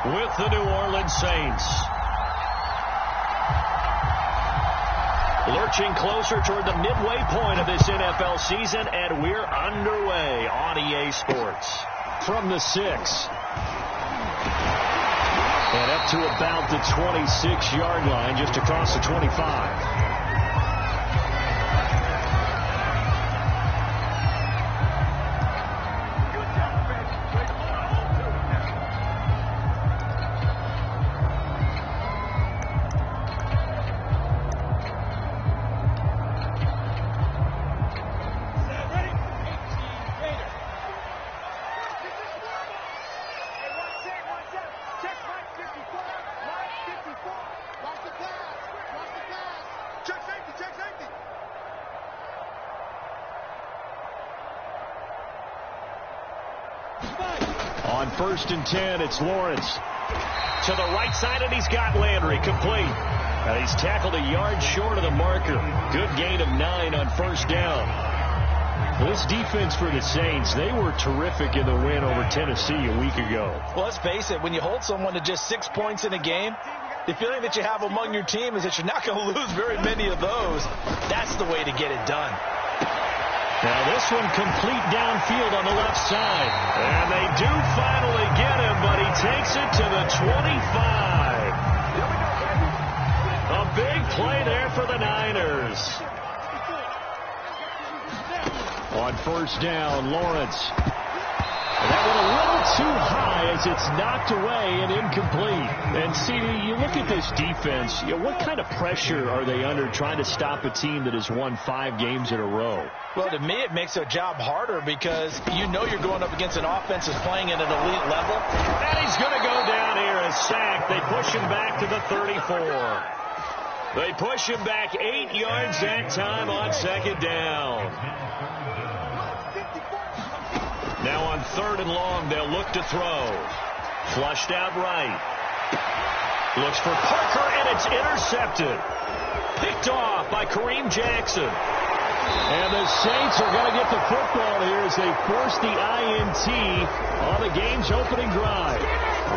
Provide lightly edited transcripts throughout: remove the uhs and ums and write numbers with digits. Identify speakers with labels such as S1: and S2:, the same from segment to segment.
S1: with the New Orleans Saints. Lurching closer toward the midway point of this NFL season, and we're underway on EA Sports. From the 6. And up to about the 26-yard line, just across the 25. On 1st and 10, it's Lawrence. To the right side, and he's got Landry complete. And he's tackled a yard short of the marker. Good gain of 9 on 1st down. This defense for the Saints, they were terrific in the win over Tennessee a week ago.
S2: Well, let's face it, when you hold someone to just 6 points in a game, the feeling that you have among your team is that you're not going to lose very many of those. That's the way to get it done.
S1: Now this one complete downfield on the left side. And they do finally get him, but he takes it to the 25. A big play there for the Niners. On 1st down, Lawrence. That went a little too high as it's knocked away and incomplete. And, CD, you look at this defense, what kind of pressure are they under trying to stop a team that has won 5 games in a row?
S2: Well, to me, it makes their job harder because you know you're going up against an offense that's playing at an elite level.
S1: And he's going to go down here, a sack. They push him back to the 34. They push him back 8 yards that time on 2nd down. Now on 3rd and long, they'll look to throw. Flushed out right. Looks for Parker, and it's intercepted. Picked off by Kareem Jackson. And the Saints are going to get the football here as they force the INT on the game's opening drive.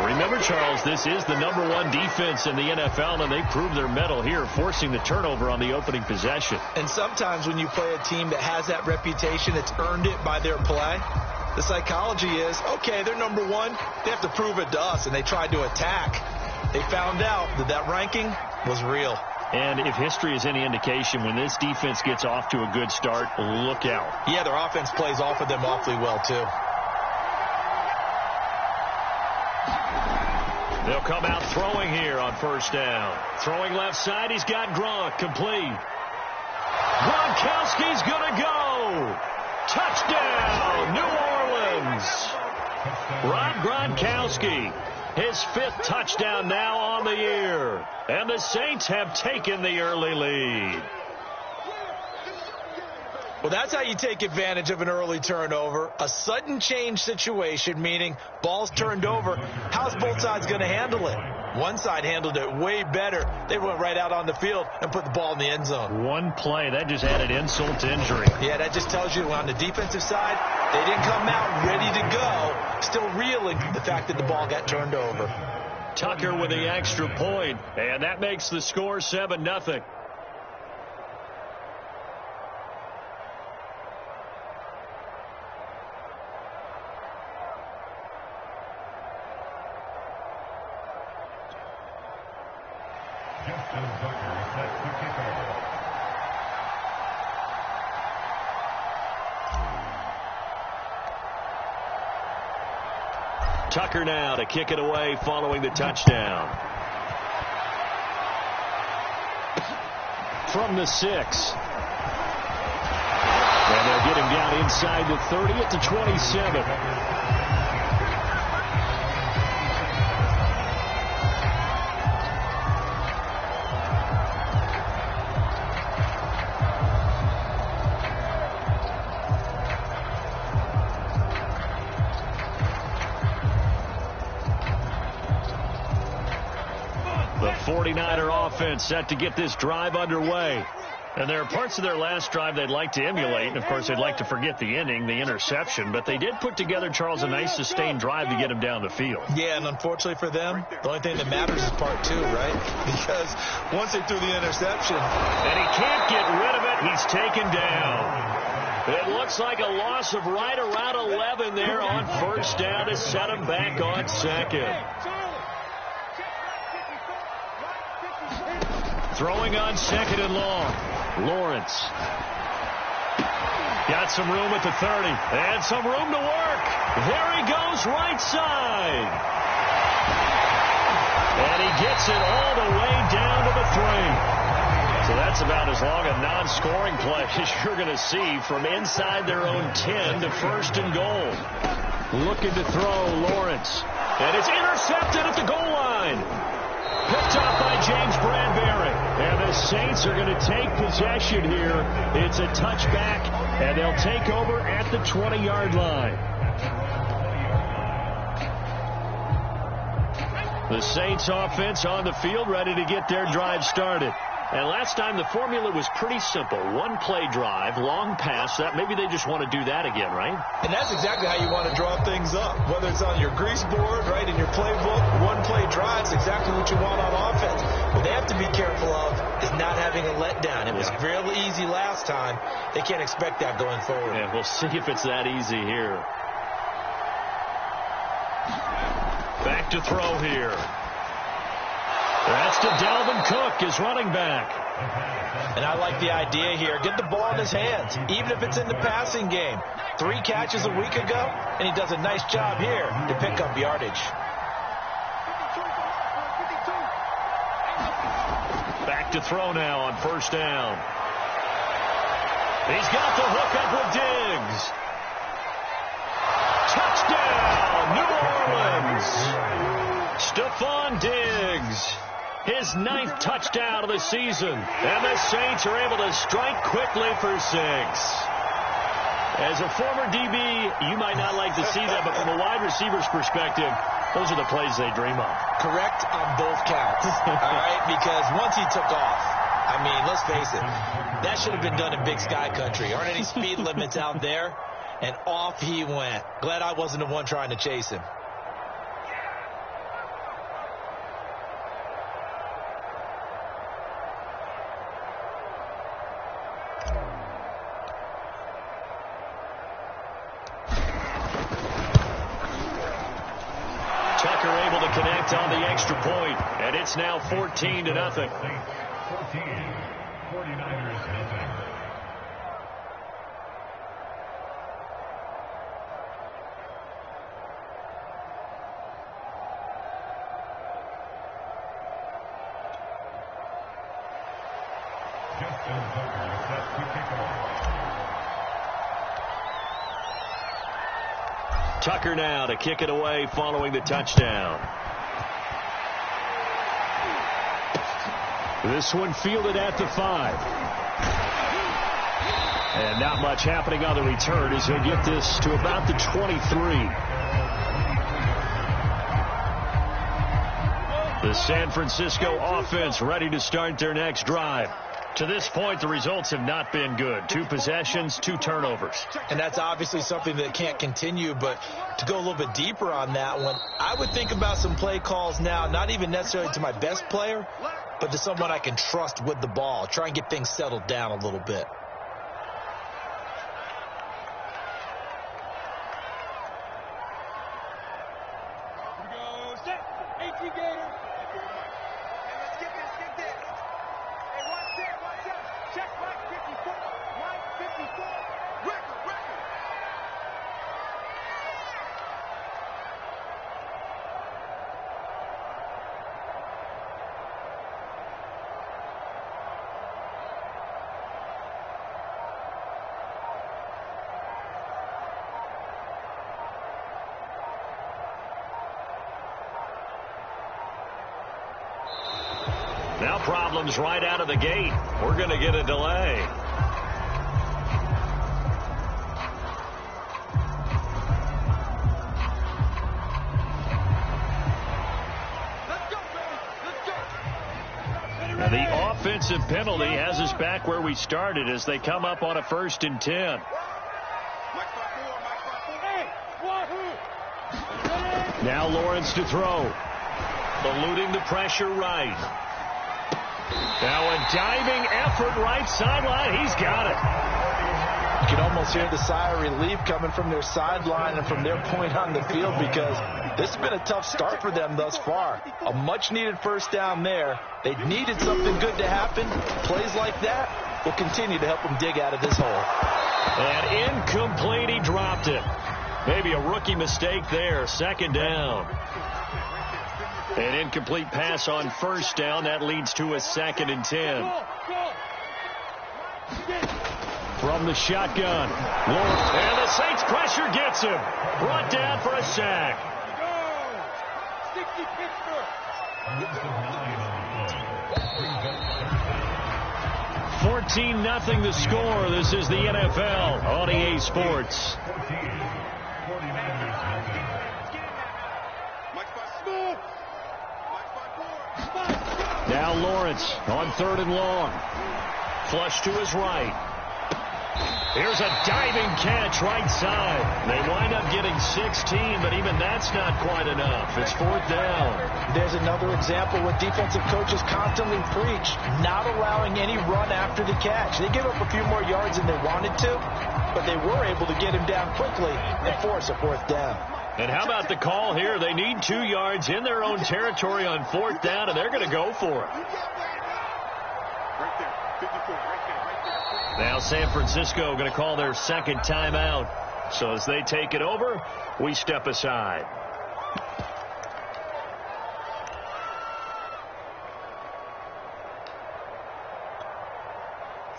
S1: Remember, Charles, this is the #1 defense in the NFL, and they proved their mettle here, forcing the turnover on the opening possession.
S2: And sometimes when you play a team that has that reputation, it's earned it by their play. The psychology is, okay, they're #1. They have to prove it to us, and they tried to attack. They found out that that ranking was real.
S1: And if history is any indication, when this defense gets off to a good start, look out.
S2: Yeah, their offense plays off of them awfully well, too.
S1: They'll come out throwing here on 1st down. Throwing left side, he's got Gronk complete. Gronkowski's going to go. Touchdown, New Orleans. Rob Gronkowski, his 5th touchdown now on the year. And the Saints have taken the early lead.
S2: Well, that's how you take advantage of an early turnover. A sudden change situation, meaning ball's turned over. How's both sides going to handle it? One side handled it way better. They went right out on the field and put the ball in the end zone.
S1: One play, that just added insult to injury.
S2: Yeah, that just tells you on the defensive side, they didn't come out ready to go. Still reeling the fact that the ball got turned over.
S1: Tucker with the extra point, and that makes the score 7-0. Tucker now to kick it away following the touchdown. From the 6. And they'll get him down inside the 30 at the 27. The 49er offense set to get this drive underway. And there are parts of their last drive they'd like to emulate. And, of course, they'd like to forget the inning, the interception. But they did put together, Charles, a nice sustained drive to get him down the field.
S2: Yeah, and unfortunately for them, the only thing that matters is part two, right? Because once they threw the interception.
S1: And he can't get rid of it. He's taken down. It looks like a loss of right around 11 there on first down to set him back on second. Throwing on second and long. Lawrence. Got some room at the 30. And some room to work. There he goes, right side. And he gets it all the way down to the 3. So that's about as long a non-scoring play as you're going to see from inside their own 10 to first and goal. Looking to throw, Lawrence. And it's intercepted at the goal line. Picked up by James Bradbury. And the Saints are going to take possession here. It's a touchback, and they'll take over at the 20-yard line. The Saints offense on the field, ready to get their drive started. And last time the formula was pretty simple. One play drive, long pass. That maybe they just want to do that again, right?
S2: And that's exactly how you want to draw things up. Whether it's on your grease board, right, in your playbook, one play drive is exactly what you want on offense. What they have to be careful of is not having a letdown. It was real easy last time. They can't expect that going forward.
S1: Yeah, we'll see if it's that easy here. Back to throw here. That's to Dalvin Cook, his running back.
S2: And I like the idea here. Get the ball in his hands, even if it's in the passing game. 3 catches a week ago, and he does a nice job here to pick up yardage.
S1: Back to throw now on first down. He's got the hook up with Diggs. Touchdown, New Orleans. Stephon Diggs. His 9th touchdown of the season. And the Saints are able to strike quickly for 6. As a former DB, you might not like to see that, but from a wide receiver's perspective, those are the plays they dream of.
S2: Correct on both counts. All right, because once he took off, I mean, let's face it, that should have been done in Big Sky Country. Aren't any speed limits out there? And off he went. Glad I wasn't the one trying to chase him.
S1: Connect on the extra point, and it's now 14-0.
S3: 14, 49ers nothing. Justin Tucker set to kick off.
S1: Tucker now to kick it away following the touchdown. This one fielded at the 5. And not much happening on the return as he'll get this to about the 23. The San Francisco offense ready to start their next drive. To this point, the results have not been good. 2 possessions, 2 turnovers.
S2: And that's obviously something that can't continue, but to go a little bit deeper on that one, I would think about some play calls now, not even necessarily to my best player, but to someone I can trust with the ball. Try and get things settled down a little bit.
S1: Now problems right out of the gate. We're going to get a delay. And The offensive penalty has us back where we started as they come up on a 1st and 10. Now Lawrence to throw. Eluding the pressure right. Now a diving effort right sideline. He's got it.
S2: You can almost hear the sigh of relief coming from their sideline and from their point on the field, because this has been a tough start for them thus far. A much-needed 1st down there. They needed something good to happen. Plays like that will continue to help them dig out of this hole.
S1: And incomplete, he dropped it. Maybe a rookie mistake there. 2nd down. An incomplete pass on 1st down. That leads to a 2nd and 10. From the shotgun. And the Saints pressure gets him. Brought down for a sack. 14-0 the score. This is the NFL on EA Sports. Now Lawrence on 3rd and long. Flush to his right. Here's a diving catch right side. They wind up getting 16, but even that's not quite enough. It's 4th down.
S2: There's another example what defensive coaches constantly preach, not allowing any run after the catch. They give up a few more yards than they wanted to, but they were able to get him down quickly and force a 4th down.
S1: And how about the call here? They need 2 yards in their own territory on 4th down, and they're going to go for it. Now San Francisco going to call their 2nd timeout. So as they take it over, we step aside.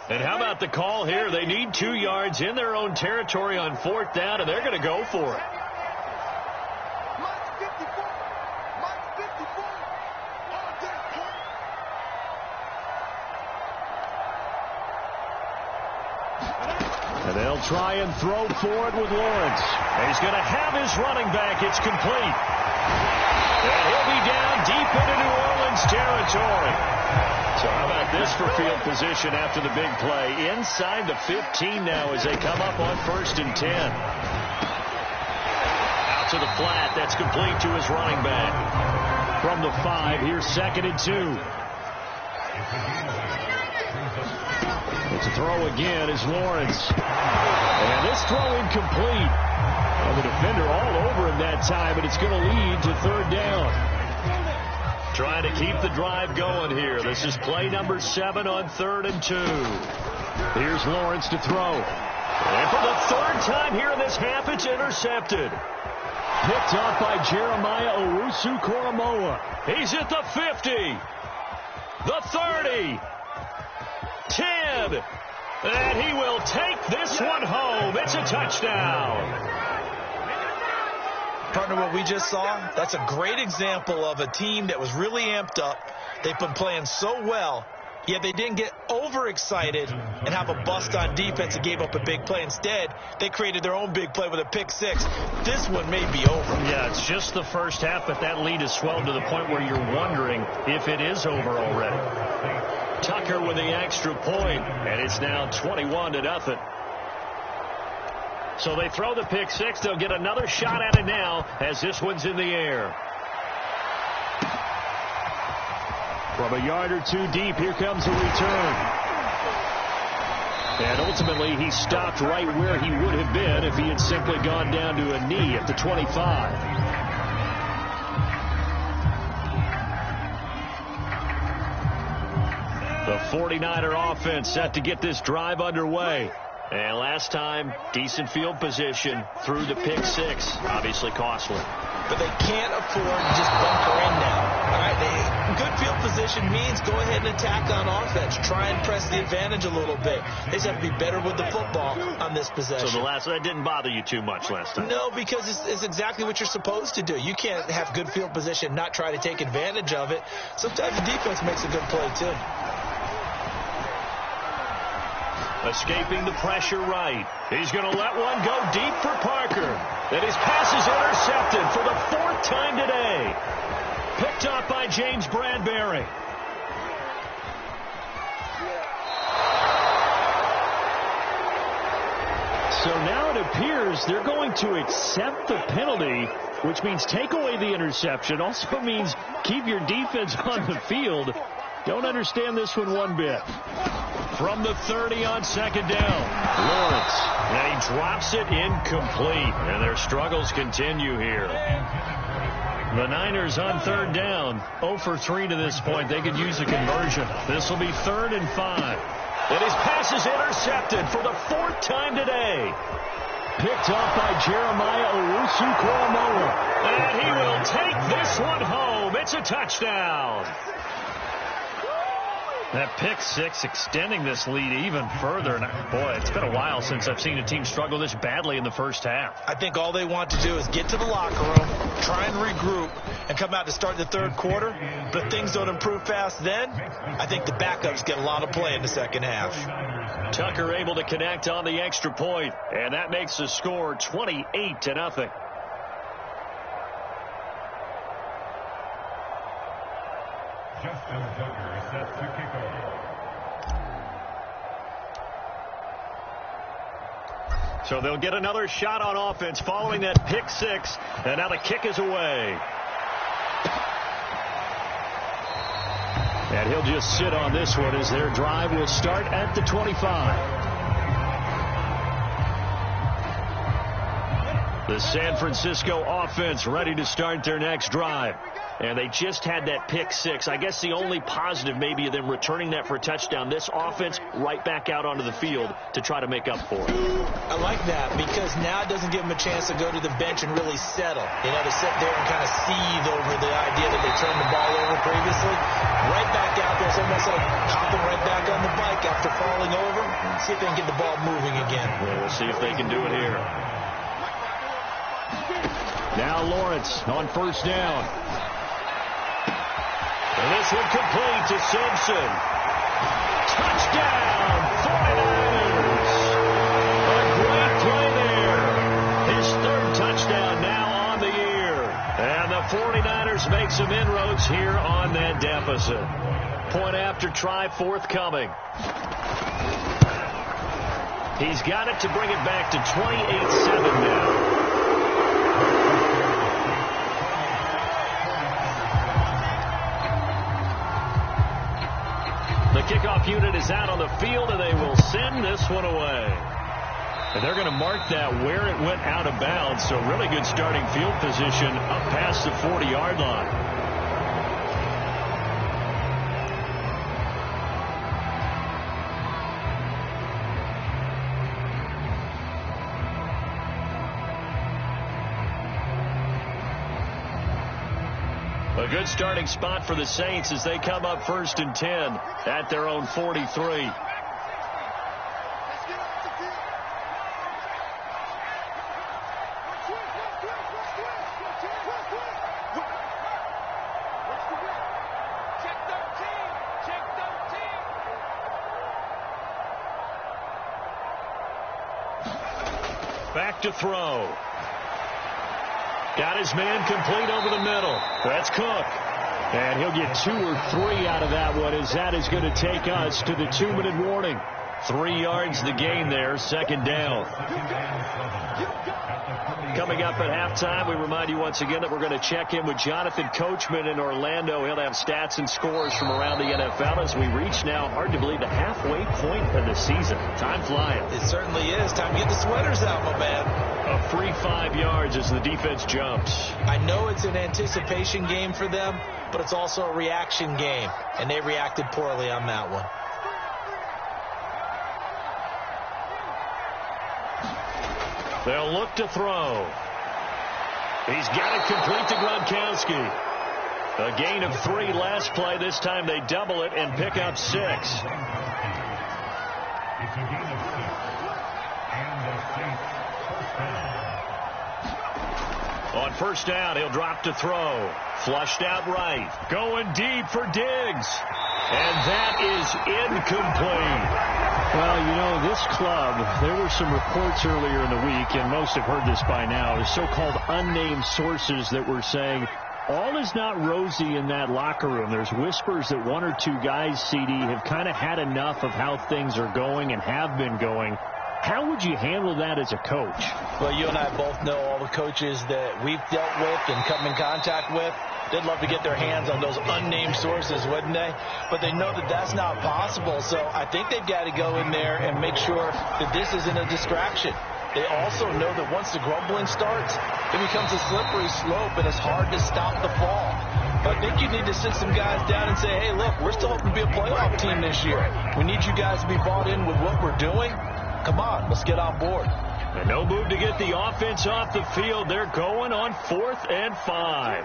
S1: And how about the call here? They need 2 yards in their own territory on 4th down, and they're going to go for it. And they'll try and throw for it with Lawrence. And he's going to have his running back. It's complete. And he'll be down deep into New Orleans territory. So how about this for field position after the big play? Inside the 15 now as they come up on 1st and 10. Out to the flat. That's complete to his running back. From the 5, here's 2nd and 2. To throw again is Lawrence. And this throw incomplete. And the defender all over him that time, but it's going to lead to 3rd down. Trying to keep the drive going here. This is play number 7 on 3rd and 2. Here's Lawrence to throw. And for the 3rd time here in this half, it's intercepted. Picked off by Jeremiah Owusu-Koramoah. He's at the 50. The 30. 10. And he will take this one home. It's a touchdown.
S2: Partner, what we just saw, that's a great example of a team that was really amped up. They've been playing so well, yet they didn't get overexcited and have a bust on defense and gave up a big play. Instead, they created their own big play with a pick 6. This one may be over.
S1: Yeah, it's just the 1st half, but that lead has swelled to the point where you're wondering if it is over already. Tucker with the extra point, and it's now 21-0. So they throw the pick 6. They'll get another shot at it now as this one's in the air. From a yard or 2 deep, here comes a return. And ultimately, he stopped right where he would have been if he had simply gone down to a knee at the 25. The 49er offense set to get this drive underway. And last time, decent field position through the pick 6. Obviously costly.
S2: But they can't afford to just bunker in now. All right, good field position means go ahead and attack on offense. Try and press the advantage a little bit. They just have to be better with the football on this possession.
S1: So that didn't bother you too much last time?
S2: No, because it's exactly what you're supposed to do. You can't have good field position, not try to take advantage of it. Sometimes the defense makes a good play, too.
S1: Escaping the pressure right. He's going to let one go deep for Parker. And his pass is intercepted for the 4th time today. Picked up by James Bradbury. So now it appears they're going to accept the penalty, which means take away the interception. Also means keep your defense on the field. Don't understand this one bit. From the 30 on second down, Lawrence. And he drops it incomplete. And their struggles continue here. The Niners on third down. 0 for 3 to this point. They could use a conversion. This will be 3rd and 5. And his pass is intercepted for the 4th time today. Picked off by Jeremiah Owusu-Koramoah. And he will take this one home. It's a touchdown. That pick six extending this lead even further. And boy, it's been a while since I've seen a team struggle this badly in the first half.
S2: I think all they want to do is get to the locker room, try and regroup, and come out to start the third quarter. But if things don't improve fast then, I think the backups get a lot of play in the second half.
S1: Tucker able to connect on the extra point, and that makes the score 28-0.
S3: Justin Tucker set to kick off.
S1: So they'll get another shot on offense following that pick six, and now the kick is away. And he'll just sit on this one as their drive will start at the 25. The San Francisco offense ready to start their next drive. And they just had that pick six. I guess the only positive maybe of them returning that for a touchdown. This offense right back out onto the field to try to make up for it.
S2: I like that because now it doesn't give them a chance to go to the bench and really settle. You know, to sit there and kind of seethe over the idea that they turned the ball over previously. Right back out there. It's almost like hopping right back on the bike after falling over. See if they can get the ball moving again.
S1: Well, we'll see if they can do it here. Now Lawrence on first down. And this one complete to Simpson. Touchdown, 49ers. A great play there. His 3rd touchdown now on the year. And the 49ers make some inroads here on that deficit. Point after try forthcoming. He's got it to bring it back to 28-7 now. The kickoff unit is out on the field, and they will send this one away. And they're going to mark that where it went out of bounds, so really good starting field position up past the 40-yard line. A good starting spot for the Saints as they come up 1st and 10 at their own 43. Back to throw. Got his man complete over the middle. That's Cook. And he'll get 2 or 3 out of that one as that is going to take us to the 2-minute warning. 3 yards the gain there, 2nd down. Coming up at halftime, we remind you once again that we're going to check in with Jonathan Coachman in Orlando. He'll have stats and scores from around the NFL as we reach now, hard to believe, the halfway point of the season. Time flying.
S2: It certainly is. Time to get the sweaters out, my man.
S1: A free 5 yards as the defense jumps.
S2: I know it's an anticipation game for them, but it's also a reaction game, and they reacted poorly on that one.
S1: They'll look to throw. He's got it complete to Gronkowski. A gain of 3 last play. This time they double it and pick up 6.
S3: It's a gain of 6. And the Saints first down.
S1: On first down, he'll drop to throw. Flushed out right. Going deep for Diggs. And that is incomplete.
S4: Well, you know, this club, there were some reports earlier in the week, and most have heard this by now, the so-called unnamed sources that were saying all is not rosy in that locker room. There's whispers that 1 or 2 guys, CD, have kind of had enough of how things are going and have been going How would you handle that as a coach?
S2: Well, you and I both know all the coaches that we've dealt with and come in contact with. They'd love to get their hands on those unnamed sources, wouldn't they? But they know that that's not possible. So I think they've got to go in there and make sure that this isn't a distraction. They also know that once the grumbling starts, it becomes a slippery slope, and it's hard to stop the fall. But I think you need to sit some guys down and say, hey, look, we're still hoping to be a playoff team this year. We need you guys to be bought in with what we're doing. Come on, let's get on board.
S4: And no move to get the offense off the field. They're going on 4th and 5.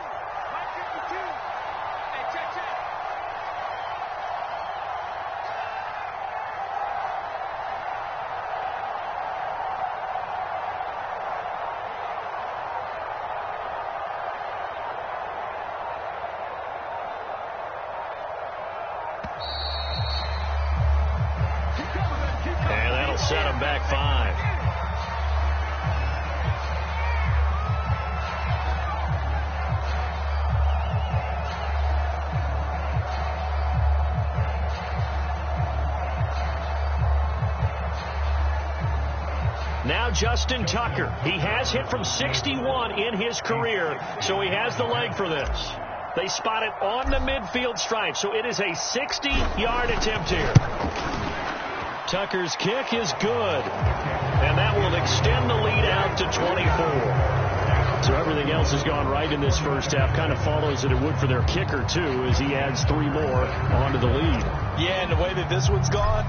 S4: Set him back 5. Now Justin Tucker. He has hit from 61 in his career, so he has the leg for this. They spot it on the midfield stripe, so it is a 60-yard attempt here. Tucker's kick is good, and that will extend the lead out to 24. So everything else has gone right in this first half. Kind of follows that it would for their kicker, too, as he adds 3 more onto the lead.
S2: Yeah, and the way that this one's gone,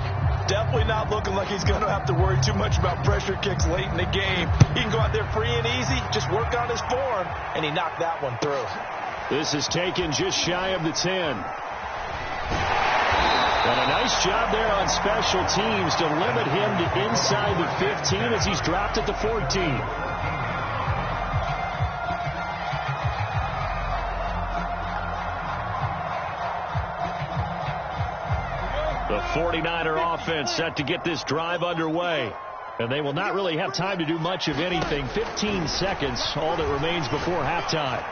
S2: definitely not looking like he's going to have to worry too much about pressure kicks late in the game. He can go out there free and easy, just work on his form, and he knocked that one through.
S4: This is taken just shy of the 10. And a nice job there on special teams to limit him to inside the 15 as he's dropped at the 14. The 49er offense set to get this drive underway. And they will not really have time to do much of anything. 15 seconds, all that remains before halftime.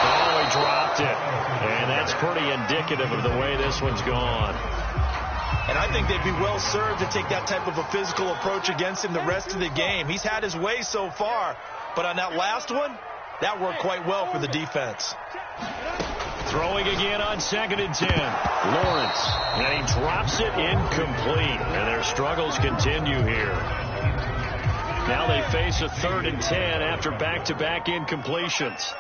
S4: Oh, he dropped it. And that's pretty indicative of the way this one's gone.
S2: And I think they'd be well served to take that type of a physical approach against him the rest of the game. He's had his way so far, but on that last one, that worked quite well for the defense.
S4: Throwing again on 2nd and 10. Lawrence, and he drops it incomplete. And their struggles continue here. Now they face a 3rd and 10 after back-to-back incompletions.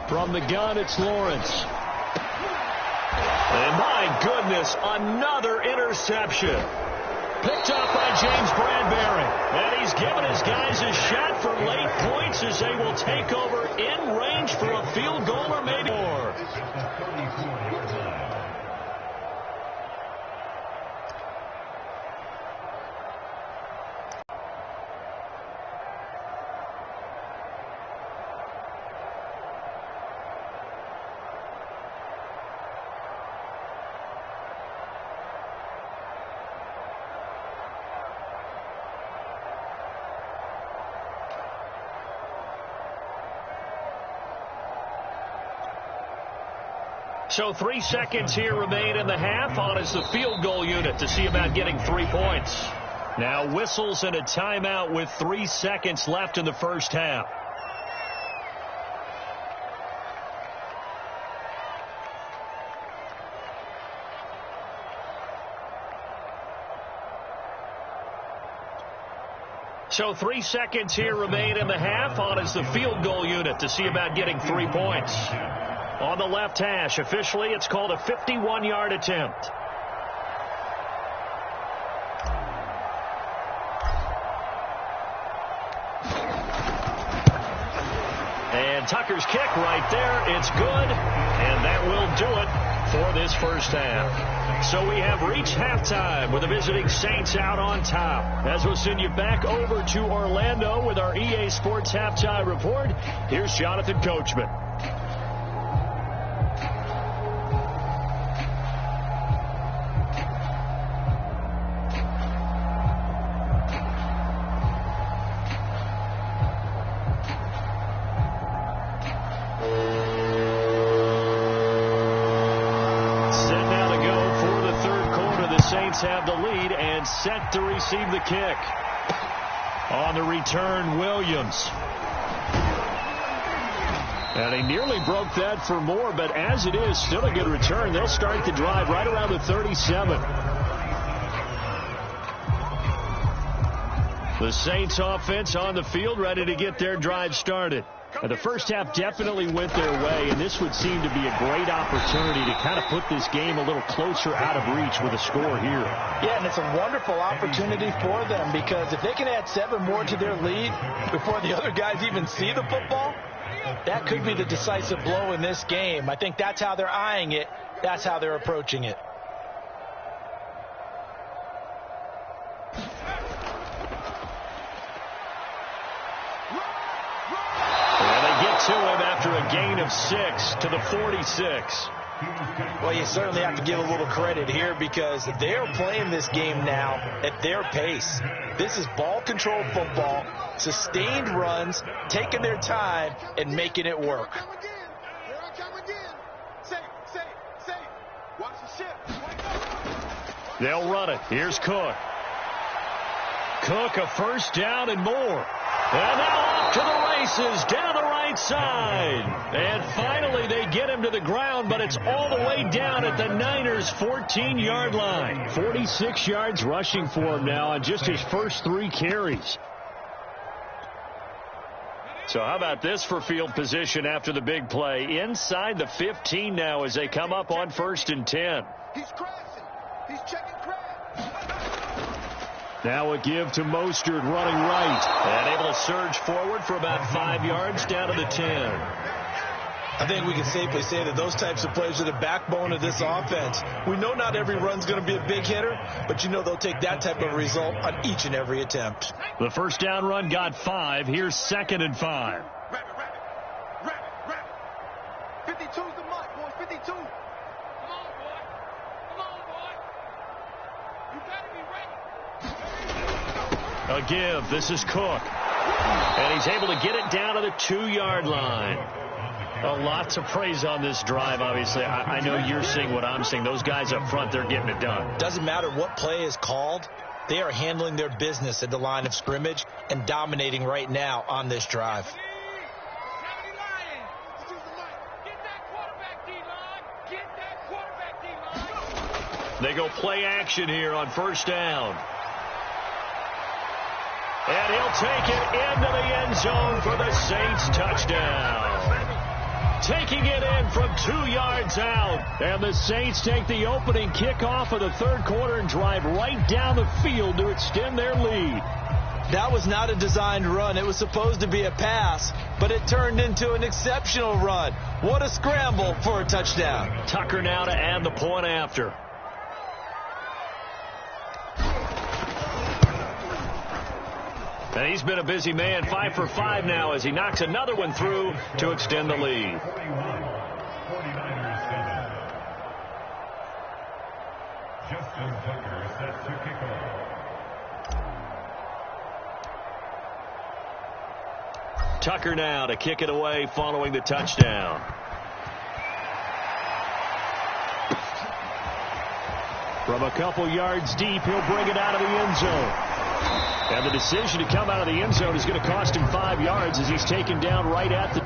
S4: From the gun, it's Lawrence. And my goodness, another interception. Picked up by James Bradbury. And he's given his guys a shot for late points as they will take over in range for a field goal or maybe more. So 3 seconds here remain in the half. On is the field goal unit to see about getting 3 points. Now whistles and a timeout with 3 seconds left in the first half. So 3 seconds here remain in the half. On is the field goal unit to see about getting 3 points. On the left hash, officially, it's called a 51-yard attempt. And Tucker's kick right there. It's good, and that will do it for this first half. So we have reached halftime with the visiting Saints out on top. As we'll send you back over to Orlando with our EA Sports Halftime Report, here's Jonathan Coachman. Saints have the lead and set to receive the kick. On the return, Williams. And he nearly broke that for more, but as it is, still a good return. They'll start the drive right around the 37. The Saints offense on the field, ready to get their drive started. The first half definitely went their way, and this would seem to be a great opportunity to kind of put this game a little closer out of reach with a score here.
S2: Yeah, and it's a wonderful opportunity for them, because if they can add 7 more to their lead before the other guys even see the football, that could be the decisive blow in this game. I think that's how they're eyeing it. That's how they're approaching it.
S4: To him after a gain of 6 to the 46.
S2: Well, you certainly have to give a little credit here, because they're playing this game now at their pace. This is ball control football, sustained runs, taking their time and making it work.
S4: They'll run it. Here's Cook. Cook, a first down and more. And now off to the races, down the right side. And finally they get him to the ground, but it's all the way down at the Niners' 14-yard line. 46 yards rushing for him now on just his first 3 carries. So how about this for field position after the big play? Inside the 15 now as they come up on 1st and 10.
S5: He's crashing. He's checking crash.
S4: Now a give to Mostert running right. And able to surge forward for about 5 yards down to the 10.
S2: I think we can safely say that those types of plays are the backbone of this offense. We know not every run's going to be a big hitter, but you know they'll take that type of result on each and every attempt.
S4: The first down run got 5. Here's 2nd and 5.
S5: Rabbit. 52's the mark, boys. 52. Come on, boy. You better be ready.
S4: A give. This is Cook. And he's able to get it down to the 2-yard line. Lots of praise on this drive, obviously. I know you're seeing what I'm seeing. Those guys up front, they're getting it done.
S2: Doesn't matter what play is called. They are handling their business at the line of scrimmage and dominating right now on this drive.
S4: They go play action here on first down. And he'll take it into the end zone for the Saints touchdown. Taking it in from 2 yards out. And the Saints take the opening kickoff of the 3rd quarter and drive right down the field to extend their lead.
S2: That was not a designed run. It was supposed to be a pass, but it turned into an exceptional run. What a scramble for a touchdown.
S4: Tucker now to add the point after. And he's been a busy man, 5 for 5 now as he knocks another one through to extend the lead.
S3: 49ers 7. Justin Tucker set to kick off.
S4: Tucker now to kick it away following the touchdown. From a couple yards deep, he'll bring it out of the end zone. And the decision to come out of the end zone is going to cost him 5 yards as he's taken down right at the